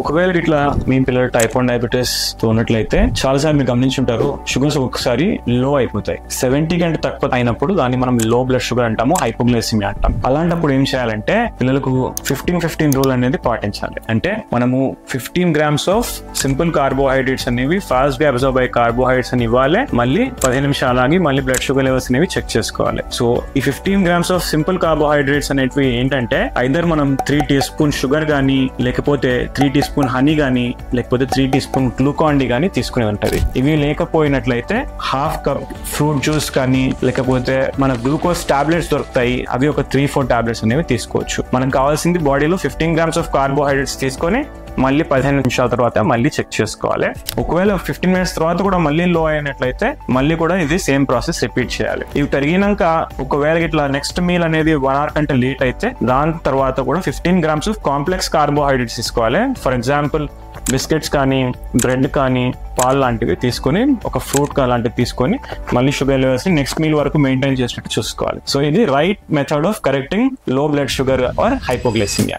ఒకవేళ ఇట్లా మీ పిల్లలు టైప్ 1 డయాబెటీస్ ఉన్నట్లయితే చాలాసార్లు మీరు గమనించుంటారు, షుగర్స్ ఒక్కొక్కసారి లో అయిపోతాయి. 70 కంటే తక్కువ అయినప్పుడు దాన్ని మనం లో బ్లడ్ షుగర్ అంటాము, హైపోగ్లైసిమియా అంటాం. అలాంటప్పుడు ఏం చేయాలంటే పిల్లలకు 15-15 రూల్ అనేది పాటించాలి. అంటే మనము 15 grams ఆఫ్ సింపుల్ కార్బోహైడ్రేట్స్ అనేవి ఫాస్ట్ గా అబ్జర్వ్ అయ్యే కార్బోహైడ్రేట్స్ అని ఇవ్వాలి. మళ్ళీ 15 నిమిషాలు ఆగి మళ్ళీ బ్లడ్ షుగర్ లెవెల్స్ అనేవి చెక్ చేసుకోవాలి. సో ఈ 15 grams ఆఫ్ సింపుల్ కార్బోహైడ్రేట్స్ అనేవి ఏంటంటే ఐదర్ మనం 3 teaspoon షుగర్ గానీ, లేకపోతే 3 teaspoon హనీ గానీ, లేకపోతే 3 teaspoon గ్లూకాన్ డి గానీ తీసుకునే ఉంటది. ఇవి లేకపోయినట్లయితే హాఫ్ కప్ ఫ్రూట్ జ్యూస్ కానీ, లేకపోతే మన గ్లూకోజ్ టాబ్లెట్స్ దొరుకుతాయి, అవి ఒక 3-4 టాబ్లెట్స్ అనేవి తీసుకోవచ్చు. మనకు కావాల్సింది బాడీలో 15 grams ఆఫ్ కార్బోహైడ్రేట్స్ తీసుకొని మళ్ళీ 15 నిమిషాల తర్వాత మళ్ళీ చెక్ చేసుకోవాలి. ఒకవేళ 15 minutes తర్వాత కూడా మళ్ళీ లో అయినట్లయితే మళ్ళీ కూడా ఇది సేమ్ ప్రాసెస్ రిపీట్ చేయాలి. ఇవి పెరిగినాక ఒకవేళ ఇట్లా నెక్స్ట్ మీల్ అనేది 1 hour కంటే లేట్ అయితే దాని తర్వాత కూడా 15 grams ఆఫ్ కాంప్లెక్స్ కార్బోహైడ్రేట్స్ తీసుకోవాలి. ఫర్ ఎగ్జాంపుల్ బిస్కెట్స్ కానీ, బ్రెడ్ కానీ, పాలు లాంటివి తీసుకొని, ఒక ఫ్రూట్ లాంటివి తీసుకొని మళ్ళీ షుగర్ లెవెల్స్ ని నెక్స్ట్ మీల్ వరకు మెయింటైన్ చేసినట్టు చూసుకోవాలి. సో ఇది రైట్ మెథడ్ ఆఫ్ కరెక్టింగ్ లో బ్లడ్ షుగర్ ఆర్ హైపోగ్లైసిమియా.